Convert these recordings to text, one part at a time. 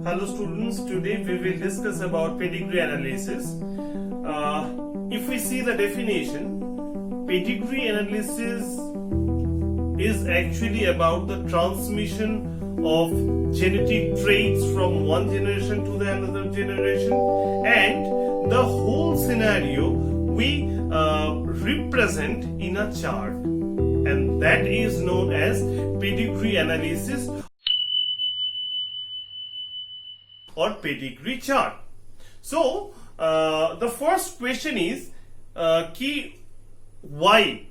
Hello students, today we will discuss about pedigree analysis. If we see the definition, pedigree analysis is actually about the transmission of genetic traits from one generation to the another generation, and the whole scenario we represent in a chart, and that is known as pedigree analysis or pedigree chart. So the first question is कि why,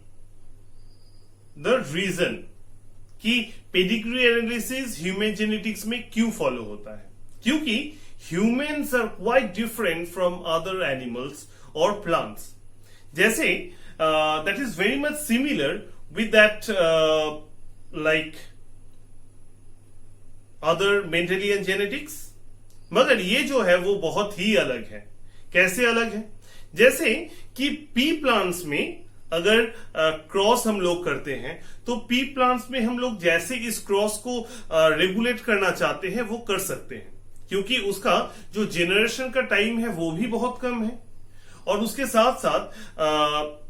the reason कि pedigree analysis human genetics में क्यों follow होता है, क्योंकि humans are quite different from other animals or plants. जैसे that is very much similar with that like other Mendelian genetics, मगर ये जो है वो बहुत ही अलग है. कैसे अलग है? जैसे कि पी प्लांट्स में अगर क्रॉस हम लोग करते हैं तो पी प्लांट्स में हम लोग जैसे इस क्रॉस को रेगुलेट करना चाहते हैं वो कर सकते हैं, क्योंकि उसका जो जेनरेशन का टाइम है वो भी बहुत कम है, और उसके साथ साथ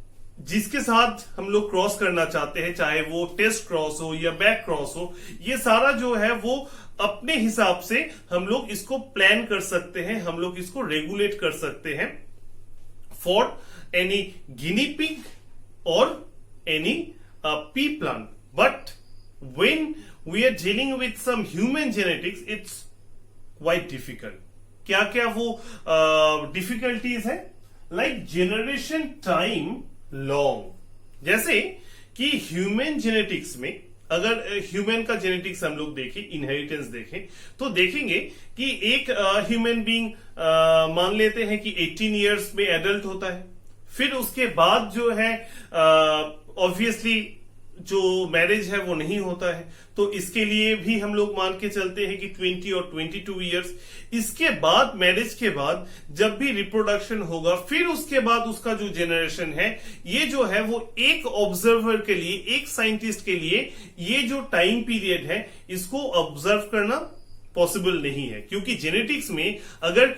जिसके साथ हम लोग क्रॉस करना चाहते हैं, चाहे वो टेस्ट क्रॉस हो या बैक क्रॉस हो, ये सारा जो है वो अपने हिसाब से हम लोग इसको प्लान कर सकते हैं, हम लोग इसको रेगुलेट कर सकते हैं फॉर एनी गिनी पिग और any pea plant. But when we are dealing with some human genetics it's quite difficult. क्या क्या वो डिफिकल्टीज है? Like generation time long. जैसे कि ह्यूमन जेनेटिक्स में अगर ह्यूमन का जेनेटिक्स हम लोग देखें, इनहेरिटेंस देखें, तो देखेंगे कि एक ह्यूमन बीइंग मान लेते हैं कि 18 इयर्स में एडल्ट होता है. फिर उसके बाद जो है ऑब्वियसली जो मैरिज है वो नहीं होता है, तो इसके लिए भी हम लोग मान के चलते हैं कि 20 और 22 इयर्स. इसके बाद मैरिज के बाद जब भी रिप्रोडक्शन होगा, फिर उसके बाद उसका जो जेनरेशन है, ये जो है वो एक ऑब्जर्वर के लिए, एक साइंटिस्ट के लिए ये जो टाइम पीरियड है इसको ऑब्जर्व करना पॉसिबल नहीं है, क्योंकि जेनेटिक्स में अगर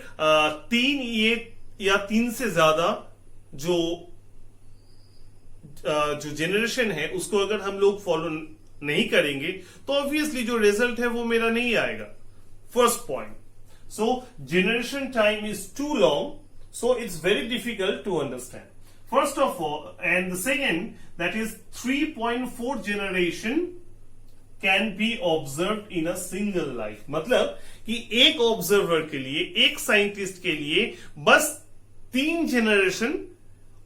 3 से ज्यादा जो जेनरेशन है उसको अगर हम लोग फॉलो नहीं करेंगे तो ऑब्वियसली जो रिजल्ट है वो मेरा नहीं आएगा. First point. So generation time is too long, so it's very difficult to understand. First of all, and the second, that is 3.4 generation can be observe in a single life. मतलब कि एक observer के लिए, एक scientist के लिए बस 3 generation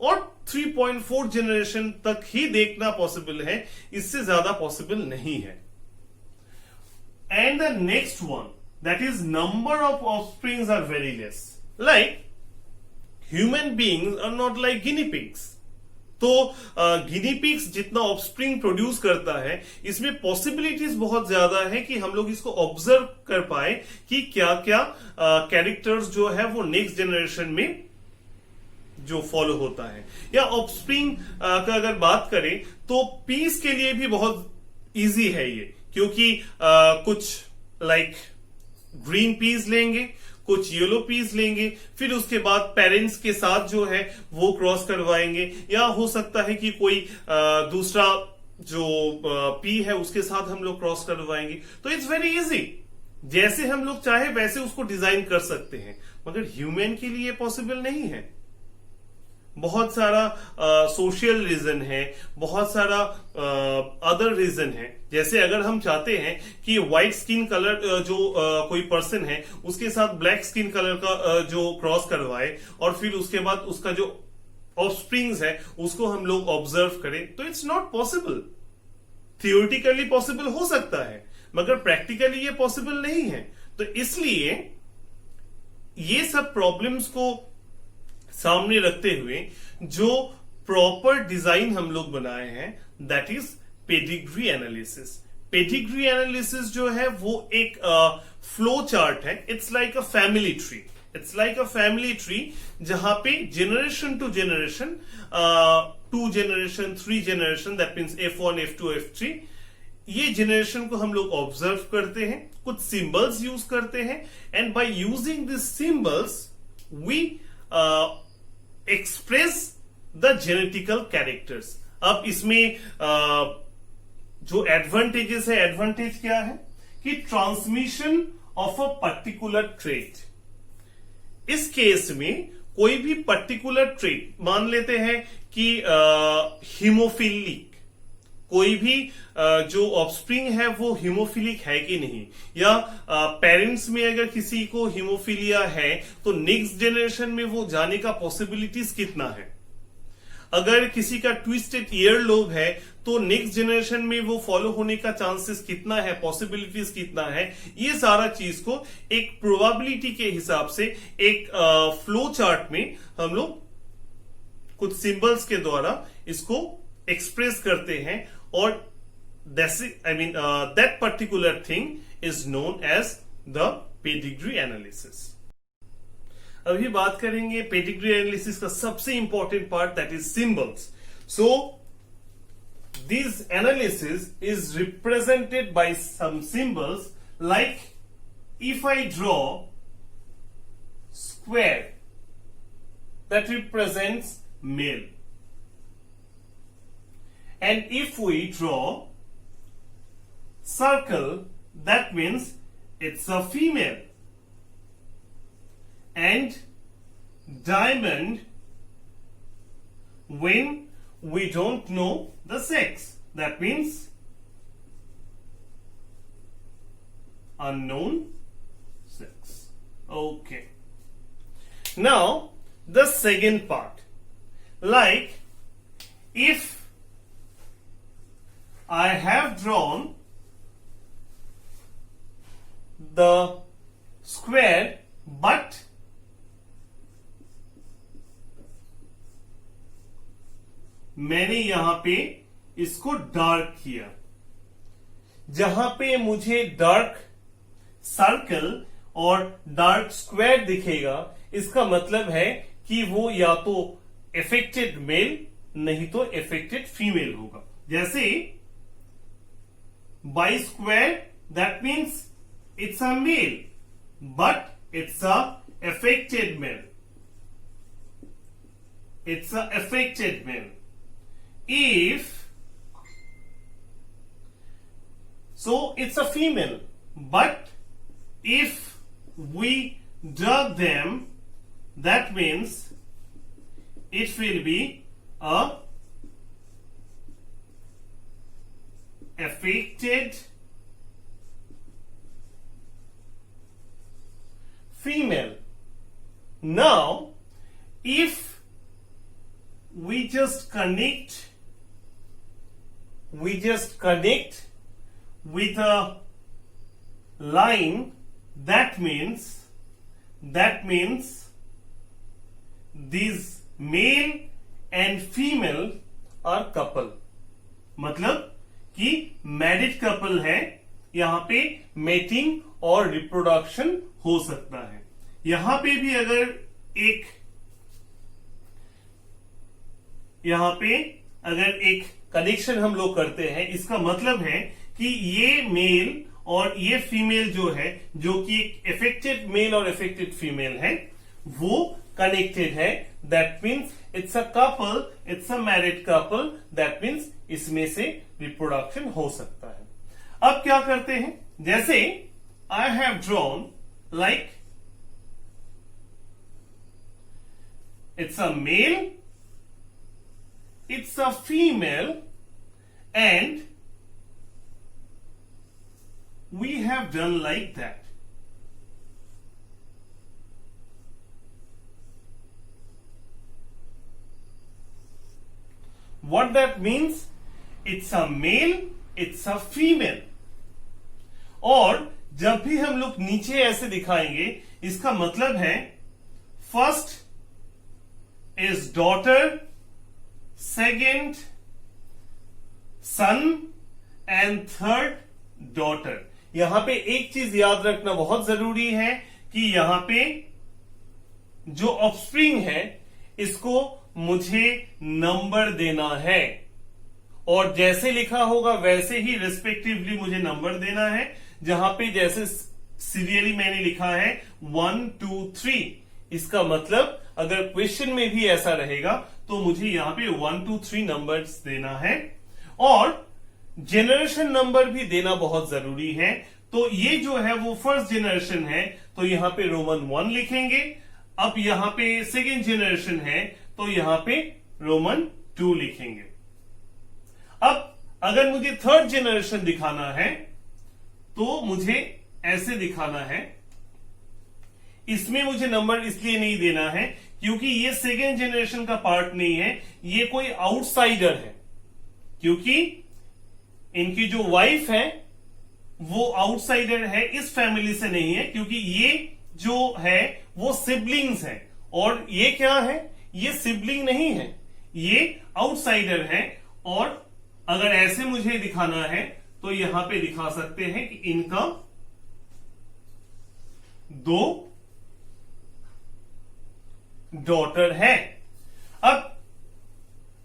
और 3.4 जनरेशन तक ही देखना पॉसिबल है, इससे ज्यादा पॉसिबल नहीं है. And the next one, that is number of offsprings are very less. Like human beings are not like guinea pigs. तो गिनी पिग्स जितना ऑफस्प्रिंग प्रोड्यूस करता है, इसमें पॉसिबिलिटीज बहुत ज्यादा है कि हम लोग इसको ऑब्जर्व कर पाए कि क्या क्या कैरेक्टर्स जो है वो नेक्स्ट जनरेशन में जो फॉलो होता है. या ऑफस्प्रिंग का अगर बात करें तो पीस के लिए भी बहुत इजी है ये, क्योंकि कुछ लाइक ग्रीन पीस लेंगे, कुछ येलो पीस लेंगे, फिर उसके बाद पेरेंट्स के साथ जो है वो क्रॉस करवाएंगे, या हो सकता है कि कोई दूसरा जो पी है उसके साथ हम लोग क्रॉस करवाएंगे. तो इट्स वेरी इजी, जैसे हम लोग चाहे वैसे उसको डिजाइन कर सकते हैं, मगर ह्यूमन के लिए पॉसिबल नहीं है. बहुत सारा सोशल रीजन है, बहुत सारा अदर रीजन है. जैसे अगर हम चाहते हैं कि व्हाइट स्किन कलर जो कोई पर्सन है उसके साथ ब्लैक स्किन कलर का जो क्रॉस करवाए, और फिर उसके बाद उसका जो ऑफस्प्रिंग्स है उसको हम लोग ऑब्जर्व करें, तो it's not possible. Theoretically possible हो सकता है, मगर प्रैक्टिकली ये पॉसिबल नहीं है. तो इसलिए ये सब प्रॉब्लम्स को सामने रखते हुए जो प्रॉपर डिजाइन हम लोग बनाए हैं, that is pedigree analysis. Pedigree analysis जो है वो एक फ्लो चार्ट है. It's like a family tree. It's like a family tree जहां पे generation to generation, 2 generation, 3 generation, that means F1, F2, F3, ये जनरेशन को हम लोग ऑब्जर्व करते हैं, कुछ सिंबल्स यूज करते हैं, and by using this symbols we express the genetical characters. अब इसमें जो एडवांटेजेस है, एडवांटेज क्या है कि transmission of a particular trait. इस केस में कोई भी पर्टिकुलर ट्रेट, मान लेते हैं कि हीमोफिलिक, कोई भी जो ऑफस्प्रिंग है वो हीमोफिलिक है कि नहीं, या पेरेंट्स में अगर किसी को हीमोफिलिया है तो नेक्स्ट जनरेशन में वो जाने का पॉसिबिलिटीज कितना है। अगर किसी का ट्विस्टेड ईयर लोब है तो नेक्स्ट जनरेशन में वो फॉलो होने का चांसेस कितना है, पॉसिबिलिटीज कितना है, ये सारा चीज को एक प्रोबेबिलिटी के हिसाब से एक फ्लो चार्ट में हम लोग कुछ सिंबल्स के द्वारा इसको एक्सप्रेस करते हैं, और that particular thing is known as the pedigree analysis. अभी बात करेंगे पेडिग्री एनालिसिस का सबसे important part, that is symbols. So this analysis is represented by some symbols, like if I draw square that represents male, and if we draw circle, that means it's a female, and diamond when we don't know the sex, that means unknown sex. Okay, now the second part, like if I have drawn the square but मैंने यहां पे इसको dark किया, जहां पे मुझे dark circle और dark square दिखेगा, इसका मतलब है कि वो या तो एफेक्टेड मेल नहीं तो एफेक्टेड फीमेल होगा। जैसे by square, that means it's a male but it's a affected male, it's a affected male. If so, it's a female, but if we drag them, that means it will be a affected female. Now, if we just connect with a line, that means these male and female are couple, मतलब कि married couple है, यहां पे mating और reproduction हो सकता है। यहां पे भी अगर एक कनेक्शन हम लोग करते हैं, इसका मतलब है कि ये मेल और ये फीमेल जो है, जो कि एक इफेक्टेड मेल और इफेक्टेड फीमेल है, वो कनेक्टेड है। That means it's a couple, it's a married couple, that means इसमें से रिप्रोडक्शन हो सकता है। अब क्या करते हैं, जैसे I have drawn like it's a male, it's a female, and we have done like that. What that means? It's a male, it's a female. और जब भी हम लोग नीचे ऐसे दिखाएंगे, इसका मतलब है first is daughter, second sun and third daughter. यहां पे एक चीज याद रखना बहुत जरूरी है कि यहां पे जो ऑफस्प्रिंग है इसको मुझे नंबर देना है, और जैसे लिखा होगा वैसे ही रिस्पेक्टिवली मुझे नंबर देना है। जहां पे जैसे सीरियली मैंने लिखा है 1 2 3, इसका मतलब अगर क्वेश्चन में भी ऐसा रहेगा तो मुझे यहां पे 1 2 3 नंबर्स देना है। और जनरेशन नंबर भी देना बहुत जरूरी है। तो ये जो है वो फर्स्ट जनरेशन है, तो यहां पे रोमन 1 लिखेंगे। अब यहां पे सेकेंड जनरेशन है, तो यहां पे रोमन 2 लिखेंगे। अब अगर मुझे थर्ड जनरेशन दिखाना है तो मुझे ऐसे दिखाना है। इसमें मुझे नंबर इसलिए नहीं देना है क्योंकि ये सेकेंड जनरेशन का पार्ट नहीं है, ये कोई आउटसाइडर है। क्योंकि इनकी जो वाइफ है वो आउटसाइडर है, इस फैमिली से नहीं है, क्योंकि ये जो है वो सिबलिंग्स है। और ये क्या है, ये सिबलिंग नहीं है, ये आउटसाइडर है। और अगर ऐसे मुझे दिखाना है तो यहां पे दिखा सकते हैं कि इनका 2 डॉटर है। अब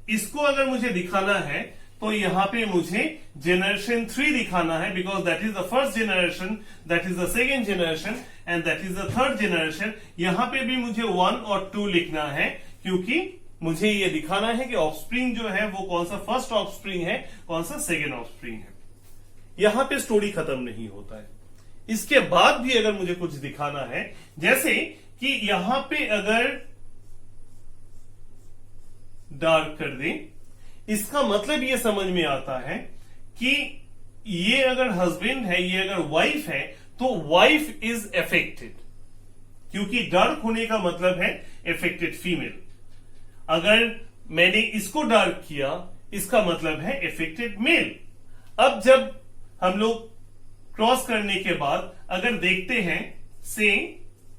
इसको अगर मुझे दिखाना है तो यहां पे मुझे जनरेशन 3 दिखाना है, because that is the first generation, that is the second generation and that is the third generation. यहां पे भी मुझे 1 और 2 लिखना है, क्योंकि मुझे ये दिखाना है कि ऑफस्प्रिंग जो है वो कौन सा फर्स्ट ऑफस्प्रिंग है, कौन सा सेकेंड ऑफस्प्रिंग है। यहां पे स्टोरी खत्म नहीं होता है। इसके बाद भी अगर मुझे कुछ दिखाना है, जैसे कि यहां पे अगर डार्क कर दें, इसका मतलब ये समझ में आता है कि ये अगर हस्बैंड है, ये अगर वाइफ है, तो वाइफ इज अफेक्टेड, क्योंकि डार्क होने का मतलब है अफेक्टेड फीमेल। अगर मैंने इसको डार्क किया, इसका मतलब है अफेक्टेड मेल। अब जब हम लोग क्रॉस करने के बाद अगर देखते हैं से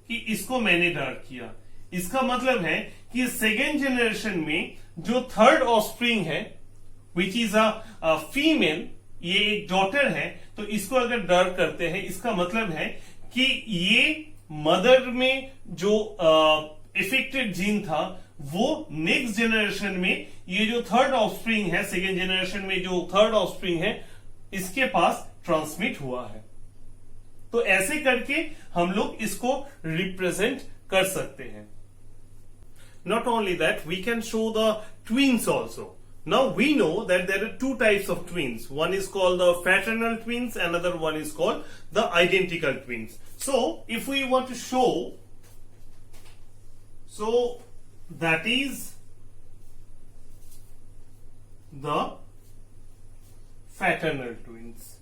कि इसको मैंने डार्क किया, इसका मतलब है कि सेकेंड जनरेशन में जो थर्ड ऑफस्प्रिंग है विच इज अ फीमेल, ये एक डॉटर है, तो इसको अगर डार्क करते हैं, इसका मतलब है कि ये मदर में जो इफेक्टेड जीन था वो नेक्स्ट जनरेशन में ये जो थर्ड ऑफस्प्रिंग है, सेकेंड जनरेशन में जो थर्ड ऑफस्प्रिंग है, इसके पास ट्रांसमिट हुआ है। तो ऐसे करके हम लोग इसको रिप्रेजेंट कर सकते हैं। Not only that, we can show the twins also. Now we know that there are two types of twins. One is called the fraternal twins, another one is called the identical twins. So if we want to show, so that is the fraternal twins.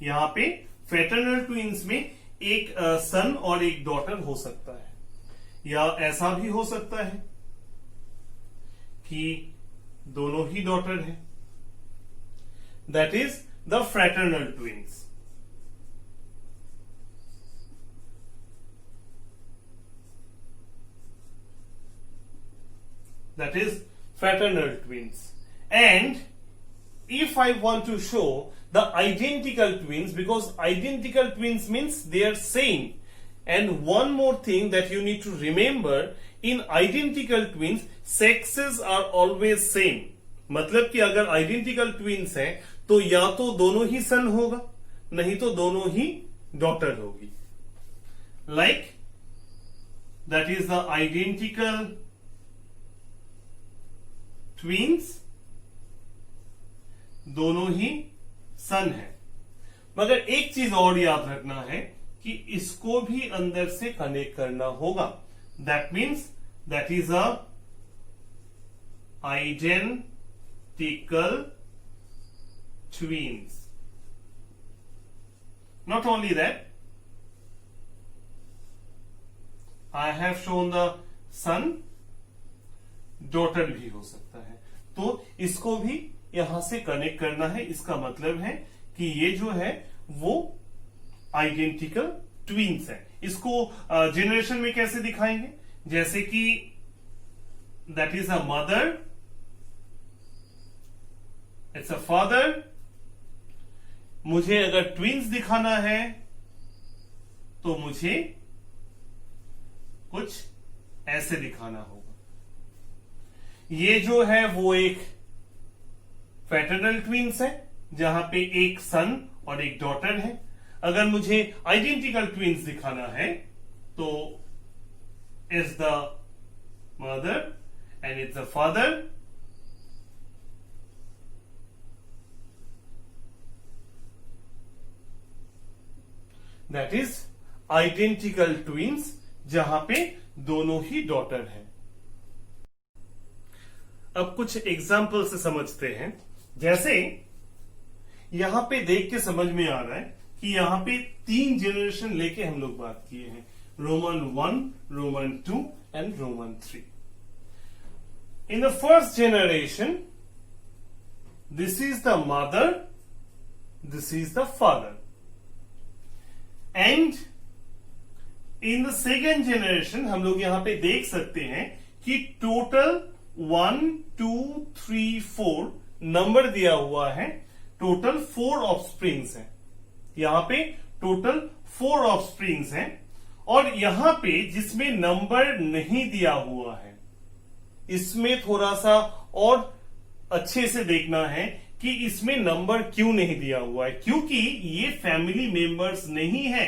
यहां पे fraternal twins में एक सन और एक daughter हो सकता है, या ऐसा भी हो सकता है कि दोनों ही डॉटर है। That is the fraternal twins. That is fraternal twins. And if I want to show the identical twins, because identical twins means they are same. And one more thing that you need to remember, in identical twins, sexes are always same. मतलब कि अगर identical twins है तो या तो दोनों ही सन होगा, नहीं तो दोनों ही डॉटर होगी। Like that is the identical twins, दोनों ही सन है। मगर एक चीज और याद रखना है कि इसको भी अंदर से कनेक्ट करना होगा। That means that is a identical twins. Not only that, I have shown the son, daughter भी हो सकता है। तो इसको भी यहां से कनेक्ट करना है। इसका मतलब है कि ये जो है वो आइडेंटिकल ट्विंस है। इसको जनरेशन में कैसे दिखाएंगे, जैसे कि that is a mother, it's a father. मुझे अगर ट्विंस दिखाना है तो मुझे कुछ ऐसे दिखाना होगा। ये जो है वो एक फ्रेटर्नल ट्विन्स है जहां पे एक सन और एक डॉटर है। अगर मुझे आइडेंटिकल ट्विन्स दिखाना है तो is the mother and is the father, that is identical twins जहां पे दोनों ही डॉटर है। अब कुछ एग्जाम्पल से समझते हैं। जैसे यहां पे देख के समझ में आ रहा है कि यहां पे 3 जनरेशन लेके हम लोग बात किए हैं, Roman 1, Roman 2 and Roman 3। In the first generation this is the mother, this is the father, and in the second generation हम लोग यहां पे देख सकते हैं कि टोटल 1, 2, 3, 4 नंबर दिया हुआ है। टोटल 4 ऑफस्प्रिंग्स हैं। यहां पे टोटल 4 ऑफस्प्रिंग्स हैं और यहां पे जिसमें नंबर नहीं दिया हुआ है इसमें थोड़ा सा और अच्छे से देखना है कि इसमें नंबर क्यों नहीं दिया हुआ है। क्योंकि ये फैमिली मेंबर्स नहीं है,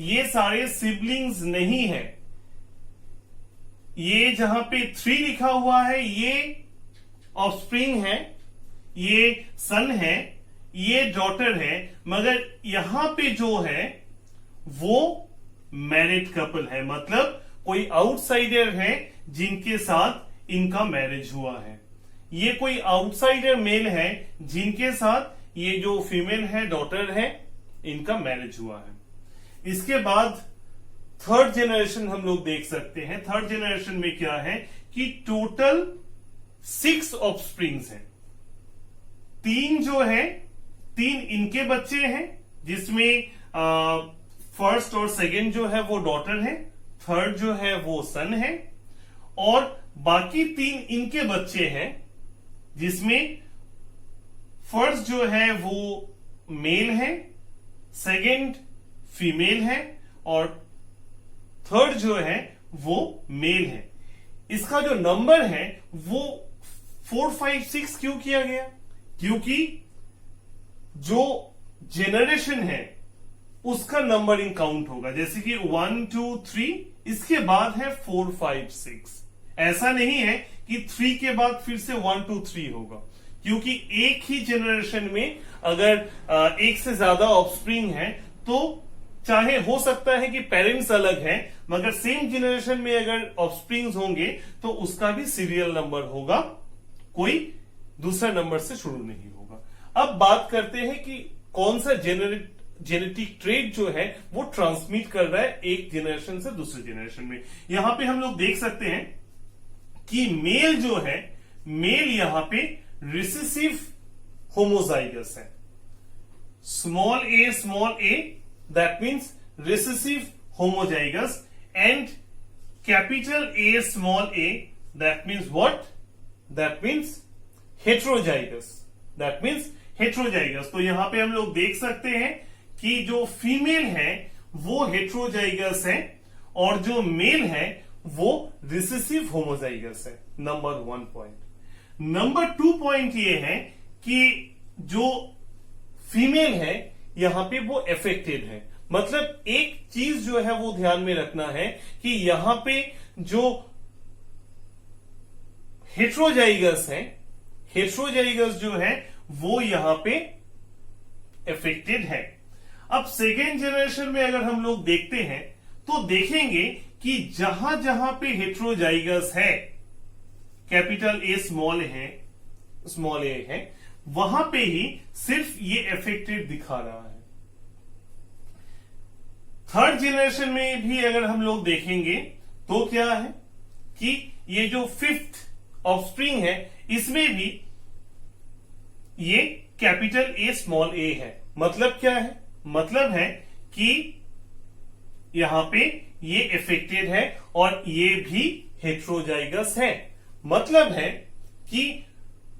ये सारे सिबलिंग्स नहीं है। ये जहां पे 3 लिखा हुआ है ये ऑफस्प्रिंग है, ये सन है, ये डॉटर है, मगर यहां पे जो है वो मैरिड कपल है, मतलब कोई आउटसाइडर है जिनके साथ इनका मैरिज हुआ है। ये कोई आउटसाइडर मेल है जिनके साथ ये जो फीमेल है डॉटर है इनका मैरिज हुआ है। इसके बाद थर्ड जनरेशन हम लोग देख सकते हैं। थर्ड जनरेशन में क्या है कि टोटल 6 ऑफस्प्रिंग्स हैं। 3 जो है 3 इनके बच्चे हैं जिसमें फर्स्ट और सेकंड जो है वो डॉटर है, थर्ड जो है वो सन है, और बाकी 3 इनके बच्चे हैं जिसमें फर्स्ट जो है वो मेल है, सेकंड फीमेल है और थर्ड जो है वो मेल है। इसका जो नंबर है वो 4, 5, 6 क्यों किया गया? क्योंकि जो जेनरेशन है उसका नंबरिंग काउंट होगा। जैसे कि 1, 2, 3, इसके बाद है 4, 5, 6। ऐसा नहीं है कि 3 के बाद फिर से 1, 2, 3 होगा, क्योंकि एक ही जनरेशन में अगर एक से ज्यादा ऑफस्प्रिंग है तो चाहे हो सकता है कि पेरेंट्स अलग हैं, मगर सेम जनरेशन में अगर ऑफस्प्रिंग्स होंगे तो उसका भी सीरियल नंबर होगा, कोई दूसरा नंबर से शुरू नहीं होगा। अब बात करते हैं कि कौन सा जेनेटिक ट्रेट जो है वो ट्रांसमिट कर रहा है एक जनरेशन से दूसरे जनरेशन में। यहां पे हम लोग देख सकते हैं कि मेल जो है, मेल यहां पे रिसेसिव होमोजाइगस है। Small a that means recessive homozygous, and capital A small a that means what? That means heterozygous. That means heterozygous. तो यहां पे हम लोग देख सकते हैं कि जो फीमेल है वो हेट्रोजाइगस है और जो मेल है वो रिसेसिव होमोजाइगस है। Number 1 point. नंबर 2 पॉइंट ये है कि जो फीमेल है यहां पे वो अफेक्टेड है। मतलब एक चीज जो है वो ध्यान में रखना है कि यहां पे जो हेट्रोजाइगस है, हेट्रोजाइगस जो है वो यहां पे अफेक्टेड है। अब सेकेंड जनरेशन में अगर हम लोग देखते हैं तो देखेंगे कि जहां जहां पे हेट्रोजाइगस है, कैपिटल ए स्मॉल ए है, वहां पे ही सिर्फ ये अफेक्टेड दिखा रहा है। थर्ड जनरेशन में भी अगर हम लोग देखेंगे तो क्या है कि ये जो 5th ऑफस्प्रिंग है इसमें भी ये कैपिटल ए स्मॉल ए है। मतलब क्या है? मतलब है कि यहां पे ये अफेक्टेड है और ये भी हेट्रोजाइगस है। मतलब है कि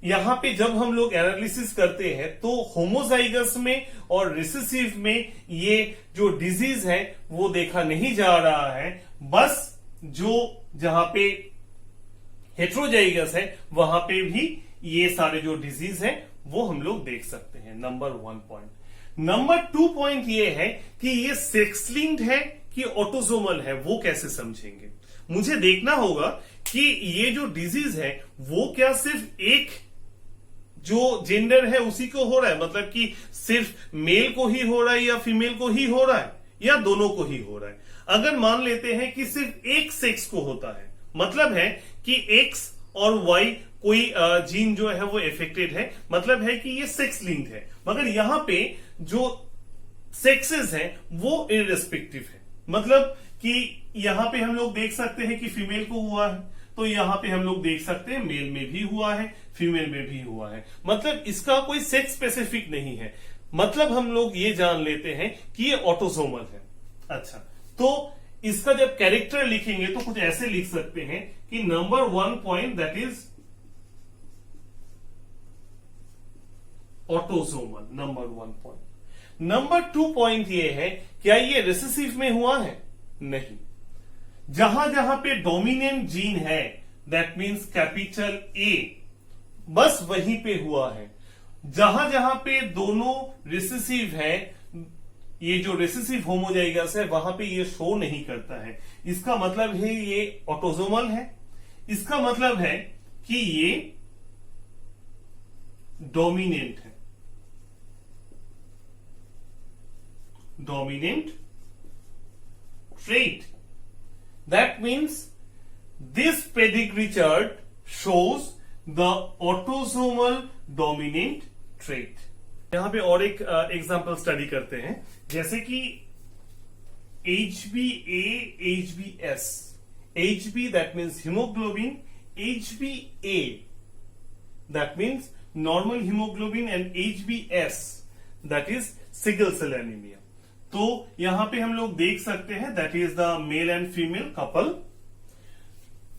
यहां पे जब हम लोग एनालिसिस करते हैं तो होमोजाइगस में और रिसेसिव में ये जो डिजीज है वो देखा नहीं जा रहा है। बस जो जहां पे हेट्रोजाइगस है वहां पे भी ये सारे जो डिजीज है वो हम लोग देख सकते हैं। Number 1 point. नंबर 2 पॉइंट ये है कि ये सेक्स लिंक्ड है कि ऑटोसोमल है, वो कैसे समझेंगे। मुझे देखना होगा कि ये जो डिजीज है वो क्या सिर्फ एक जो जेंडर है उसी को हो रहा है, मतलब कि सिर्फ मेल को ही हो रहा है या फीमेल को ही हो रहा है या दोनों को ही हो रहा है। अगर मान लेते हैं कि सिर्फ एक सेक्स को होता है, मतलब है कि एक्स और वाई कोई जीन जो है वो इफेक्टेड है, मतलब है कि ये सेक्स लिंक्ड है। मगर यहां पे जो सेक्सेस हैं वो इररेस्पेक्टिव है, मतलब कि यहां पे हम लोग देख सकते हैं कि फीमेल को हुआ है, तो यहां पे हम लोग देख सकते हैं मेल में भी हुआ है, फीमेल में भी हुआ है, मतलब इसका कोई सेक्स स्पेसिफिक नहीं है। मतलब हम लोग ये जान लेते हैं कि ये ऑटोसोमल है। अच्छा, तो इसका जब कैरेक्टर लिखेंगे तो कुछ ऐसे लिख सकते हैं कि number 1 point that is autosomal, number 1 point. Number 2 point ये है, क्या ये रिसेसिव में हुआ है? नहीं। जहां जहां पे डोमिनेंट जीन है दैट मीन्स कैपिटल ए, बस वहीं पे हुआ है। जहां जहां पे दोनों रिसेसिव है, ये जो रिसेसिव होमोजाइगस है वहां पे ये शो नहीं करता है, इसका मतलब है ये ऑटोसोमल है। इसका मतलब है कि ये डोमिनेंट है, dominant trait. That means this pedigree chart shows the autosomal dominant trait. यहां पे और एक एग्जांपल स्टडी करते हैं, जैसे कि HbA, HbS, Hb that means hemoglobin, HbA that means normal hemoglobin and HbS that is sickle cell anemia. तो यहां पे हम लोग देख सकते हैं that is the male and female couple,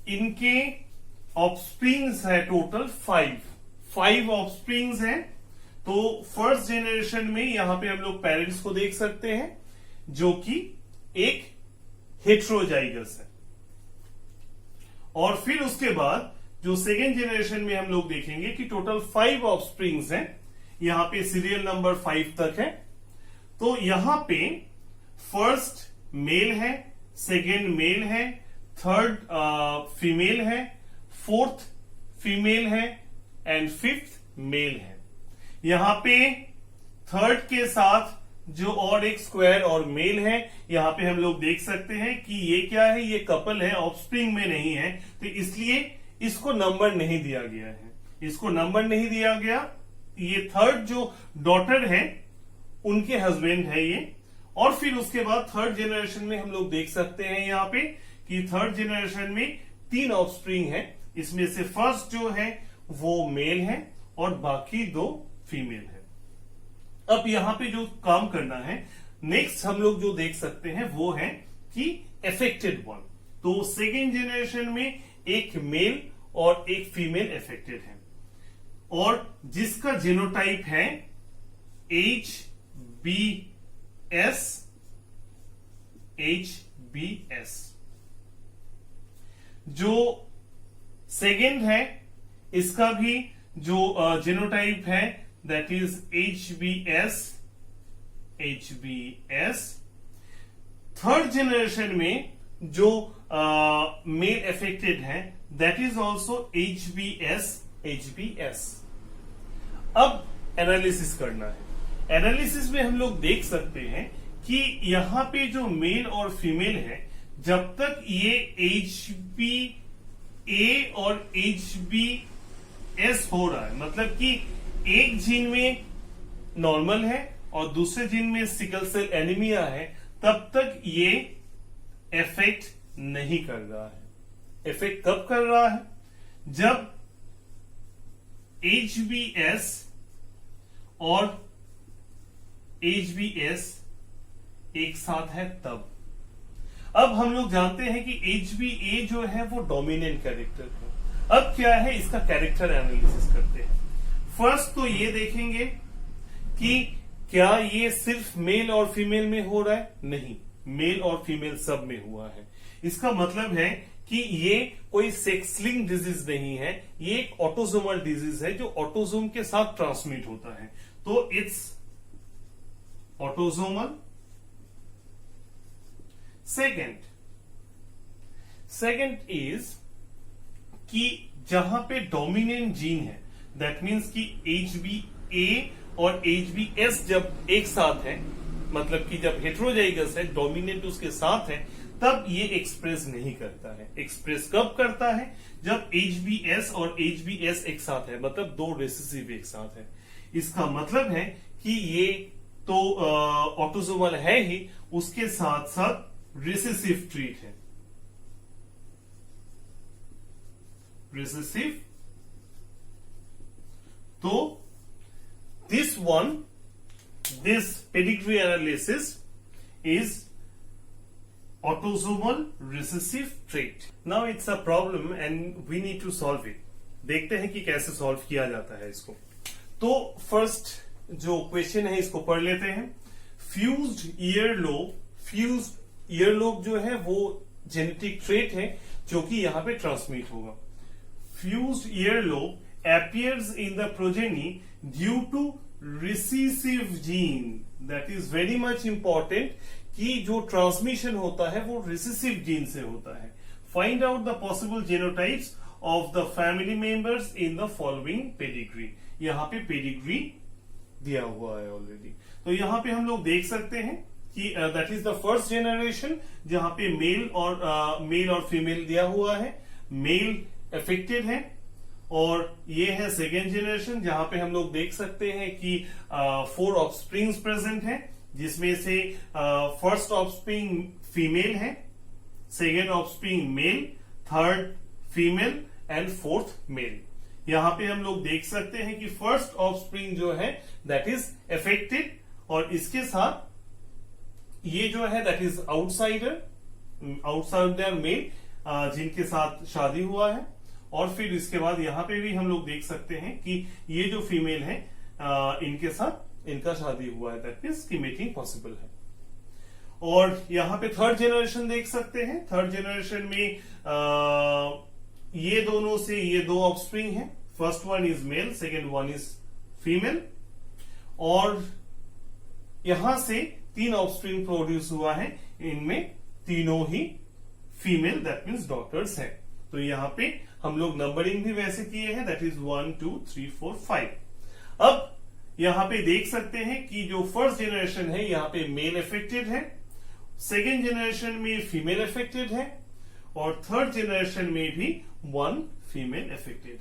इनके ऑफस्प्रिंग्स है टोटल 5 ऑफस्प्रिंग्स हैं। तो फर्स्ट जेनरेशन में यहां पे हम लोग पेरेंट्स को देख सकते हैं जो कि एक हेट्रोजाइगस है, और फिर उसके बाद जो सेकेंड जेनरेशन में हम लोग देखेंगे कि टोटल 5 ऑफस्प्रिंग्स हैं, यहां पे सीरियल नंबर 5 तक है। तो यहां पे फर्स्ट मेल है, सेकेंड मेल है, थर्ड फीमेल है, फोर्थ फीमेल है एंड फिफ्थ मेल है। यहां पे थर्ड के साथ जो और एक स्क्वायर और मेल है, यहां पे हम लोग देख सकते हैं कि ये क्या है, ये कपल है, ऑफस्प्रिंग में नहीं है, तो इसलिए इसको नंबर नहीं दिया गया है, इसको नंबर नहीं दिया गया। ये थर्ड जो डॉटर है उनके हस्बैंड है ये। और फिर उसके बाद थर्ड जेनरेशन में हम लोग देख सकते हैं यहां पे कि थर्ड जेनरेशन में 3 ऑफस्प्रिंग है, इसमें से फर्स्ट जो है वो मेल है और बाकी 2 फीमेल है। अब यहां पे जो काम करना है, नेक्स्ट हम लोग जो देख सकते हैं वो है कि अफेक्टेड वन। तो सेकेंड जेनरेशन में एक मेल और एक फीमेल अफेक्टेड है, और जिसका जीनोटाइप है HbS। जो सेकेंड है इसका भी जो जीनोटाइप है that is HbS। Third generation में जो मेल अफेक्टेड है दैट इज ऑल्सो HbS। अब एनालिसिस करना है। एनालिसिस में हम लोग देख सकते हैं कि यहां पे जो मेल और फीमेल है, जब तक ये HbA और HbS हो रहा है, मतलब कि एक जीन में नॉर्मल है और दूसरे जीन में सिकल सेल एनीमिया है, तब तक ये इफेक्ट नहीं कर रहा है। इफेक्ट कब कर रहा है? जब HbS और HbS एक साथ है तब। अब हम लोग जानते हैं कि HbA जो है वो डोमिनेंट कैरेक्टर है। अब क्या है, इसका कैरेक्टर एनालिसिस करते हैं। फर्स्ट तो ये देखेंगे कि क्या ये सिर्फ मेल और फीमेल में हो रहा है? नहीं, मेल और फीमेल सब में हुआ है। इसका मतलब है कि ये कोई सेक्स लिंक डिजीज नहीं है, ये एक ऑटोसोमल डिजीज है जो ऑटोसोम के साथ ट्रांसमिट होता है। तो इट्स ऑटोसोमल। सेकेंड इज कि जहां पे डोमिनेंट जीन है, दैट मीन्स कि HBA और HBS जब एक साथ है, मतलब कि जब हेट्रोजाइगस है, डोमिनेंट उसके साथ है, तब ये एक्सप्रेस नहीं करता है। एक्सप्रेस कब करता है? जब HBS और HBS एक साथ है, मतलब दो रिसेसिव एक साथ है। इसका मतलब है कि ये तो ऑटोसोमल है ही, उसके साथ साथ रिसेसिव ट्रीट है। रिसेसिव। तो this pedigree analysis is autosomal recessive trait. Now it's a problem and we need to solve it. देखते हैं कि कैसे सॉल्व किया जाता है इसको। तो फर्स्ट जो क्वेश्चन है इसको पढ़ लेते हैं। फ्यूज्ड ईयरलोब जो है वो जेनेटिक ट्रेट है जो कि यहां पे ट्रांसमिट होगा। Fused earlobe appears in the progeny due to recessive gene. That is very much important कि जो ट्रांसमिशन होता है वो रिसेसिव जीन से होता है। Find out the possible genotypes of the family members in the following pedigree. यहाँ पे पेडिग्री दिया हुआ है ऑलरेडी। तो यहाँ पे हम लोग देख सकते हैं कि that is the first generation जहां पे मेल और फीमेल दिया हुआ है, मेल अफेक्टेड है। और ये है सेकेंड जनरेशन जहां पे हम लोग देख सकते हैं कि 4 ऑफस्प्रिंग्स प्रेजेंट है, जिसमें से फर्स्ट ऑफस्प्रिंग फीमेल है, second offspring male, third female and fourth male. यहां पे हम लोग देख सकते हैं कि फर्स्ट ऑफस्प्रिंग जो है दैट इज अफेक्टेड, और इसके साथ ये जो है दैट इज आउटसाइडर मेल जिनके साथ शादी हुआ है। और फिर इसके बाद यहां पे भी हम लोग देख सकते हैं कि ये जो फीमेल है इनके साथ इनका शादी हुआ है, दैट मीन्स की मीटिंग पॉसिबल है। और यहां पे थर्ड जनरेशन देख सकते हैं। थर्ड जनरेशन में ये दोनों से ये दो ऑफस्प्रिंग है, first one is male, second one is female. और यहां से 3 ऑफस्प्रिंग प्रोड्यूस हुआ है, इनमें तीनों ही फीमेल, दैट मीन्स डॉटर्स है। तो यहां पे हम लोग नंबरिंग भी वैसे किए हैं, दैट इज 1 2 3 4 5। अब यहां पे देख सकते हैं कि जो फर्स्ट जनरेशन है यहाँ पे मेल अफेक्टेड है, सेकेंड जनरेशन में फीमेल अफेक्टेड है, और थर्ड जनरेशन में भी 1 फीमेल अफेक्टेड है।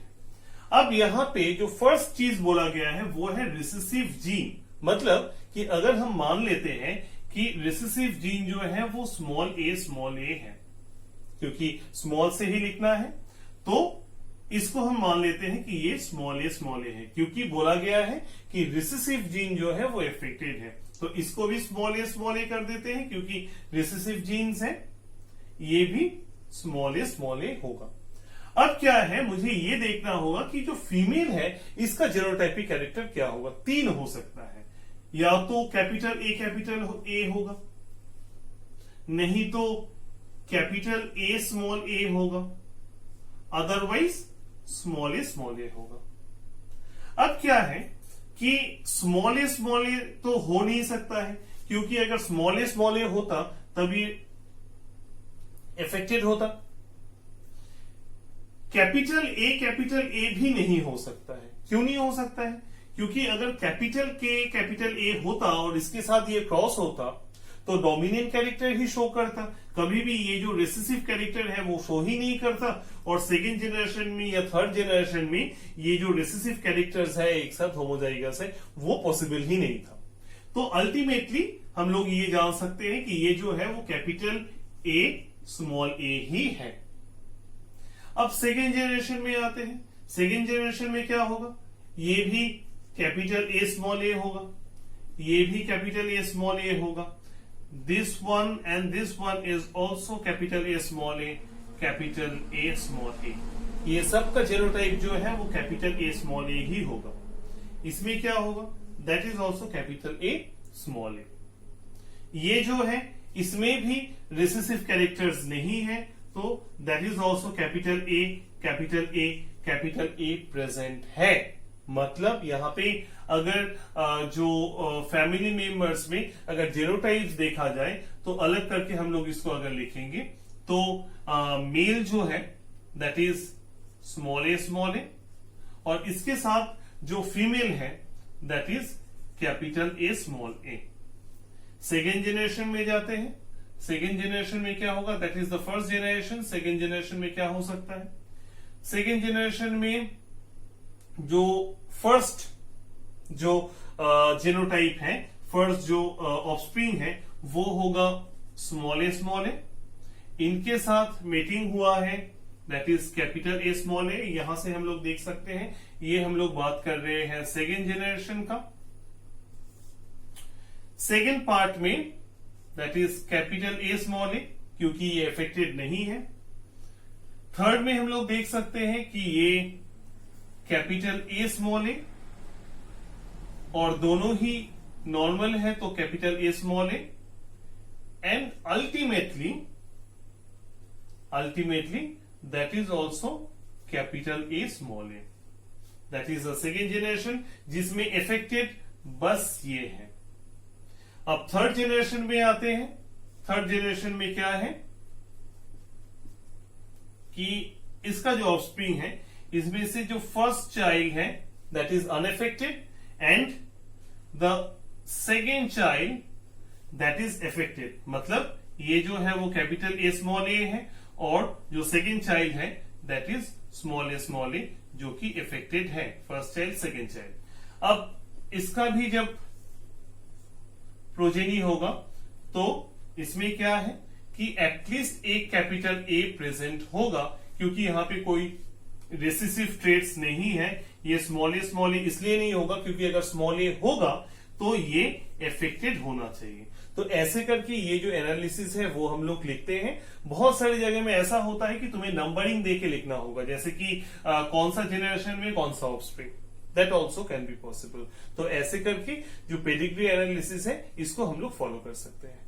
अब यहां पे जो फर्स्ट चीज बोला गया है वो है रिसेसिव जीन। मतलब कि अगर हम मान लेते हैं कि रिसेसिव जीन जो है वो स्मॉल ए है, क्योंकि स्मॉल से ही लिखना है, तो इसको हम मान लेते हैं कि ये स्मॉल ए है, क्योंकि बोला गया है कि रिसेसिव जीन जो है वो अफेक्टेड है। तो इसको भी स्मॉल ए कर देते हैं, क्योंकि रिसेसिव जीन्स है, ये भी स्मॉल ए होगा। अब क्या है, मुझे ये देखना होगा कि जो फीमेल है इसका जेनोटाइपिक कैरेक्टर क्या होगा। 3 हो सकता है, या तो कैपिटल ए होगा, नहीं तो कैपिटल ए स्मॉल ए होगा, अदरवाइज स्मॉल ए होगा। अब क्या है कि स्मॉल ए तो हो नहीं सकता है, क्योंकि अगर स्मॉल ए होता तब ये अफेक्टेड होता। कैपिटल ए भी नहीं हो सकता है। क्यों नहीं हो सकता है? क्योंकि अगर कैपिटल ए होता और इसके साथ ये क्रॉस होता तो डोमिनेंट कैरेक्टर ही शो करता, कभी भी ये जो रिसेसिव कैरेक्टर है वो शो ही नहीं करता। और सेकेंड जनरेशन में या थर्ड जनरेशन में ये जो रिसेसिव कैरेक्टर्स है एक साथ होमोजाइगस है, वो पॉसिबल ही नहीं था। तो अल्टीमेटली हम लोग ये जान सकते हैं कि ये जो है वो कैपिटल ए स्मॉल ए ही है। अब सेकेंड जनरेशन में आते हैं। सेकेंड जनरेशन में क्या होगा, ये भी कैपिटल ए स्मॉल ए होगा, ये भी कैपिटल ए स्मॉल ए होगा। This one and this one is also capital A small a, capital A small a. ये सब का जेनोटाइप जो है वो कैपिटल A small a ही होगा। इसमें क्या होगा, that is also capital A small a। ये जो है इसमें भी रिसेसिव कैरेक्टर्स नहीं है, तो that is also capital A, capital A, capital A present है। मतलब यहाँ पे अगर जो फैमिली मेंबर्स में अगर जेनोटाइप्स देखा जाए तो अलग करके हम लोग इसको अगर लिखेंगे तो मेल जो है दैट इज स्मॉल ए, और इसके साथ जो फीमेल है that is capital A small A. Second generation में जाते हैं। सेकेंड जनरेशन में क्या होगा, that is the first generation. Second generation में क्या हो सकता है, सेकेंड जनरेशन में जो फर्स्ट जो जेनोटाइप है, फर्स्ट जो ऑफस्प्रिंग है वो होगा स्मॉल ए। इनके साथ मेटिंग हुआ है that is capital A small A. यहां से हम लोग देख सकते हैं ये हम लोग बात कर रहे हैं सेकेंड जनरेशन का। सेकेंड पार्ट में that is capital A small A, क्योंकि ये अफेक्टेड नहीं है। थर्ड में हम लोग देख सकते हैं कि ये कैपिटल ए स्मॉल ए, और दोनों ही नॉर्मल है तो capital A small A. And ultimately that is also capital A small A. That is the second generation जिसमें इफेक्टेड बस ये है। अब थर्ड जनरेशन में आते हैं। थर्ड जनरेशन में क्या है कि इसका जो ऑफस्प्रिंग है इसमें से जो फर्स्ट चाइल्ड है that is unaffected and the second child that is affected. मतलब ये जो है वो कैपिटल ए स्मॉल ए है और जो सेकेंड चाइल्ड है दैट इज स्मॉल ए जो कि अफेक्टेड है, फर्स्ट चाइल्ड सेकेंड चाइल्ड। अब इसका भी जब प्रोजेनी होगा तो इसमें क्या है कि एटलीस्ट एक कैपिटल ए प्रेजेंट होगा, क्योंकि यहां पे कोई रिसेसिव ट्रेट्स नहीं है। ये स्मॉल ए इसलिए नहीं होगा क्योंकि अगर स्मॉल ए होगा तो ये अफेक्टेड होना चाहिए। तो ऐसे करके ये जो एनालिसिस है वो हम लोग लिखते हैं। बहुत सारी जगह में ऐसा होता है कि तुम्हें नंबरिंग दे के लिखना होगा, जैसे कि कौन सा जनरेशन में कौन सा offspring, that also can be possible. तो ऐसे करके जो पेडिग्री एनालिसिस है इसको हम लोग फॉलो कर सकते हैं।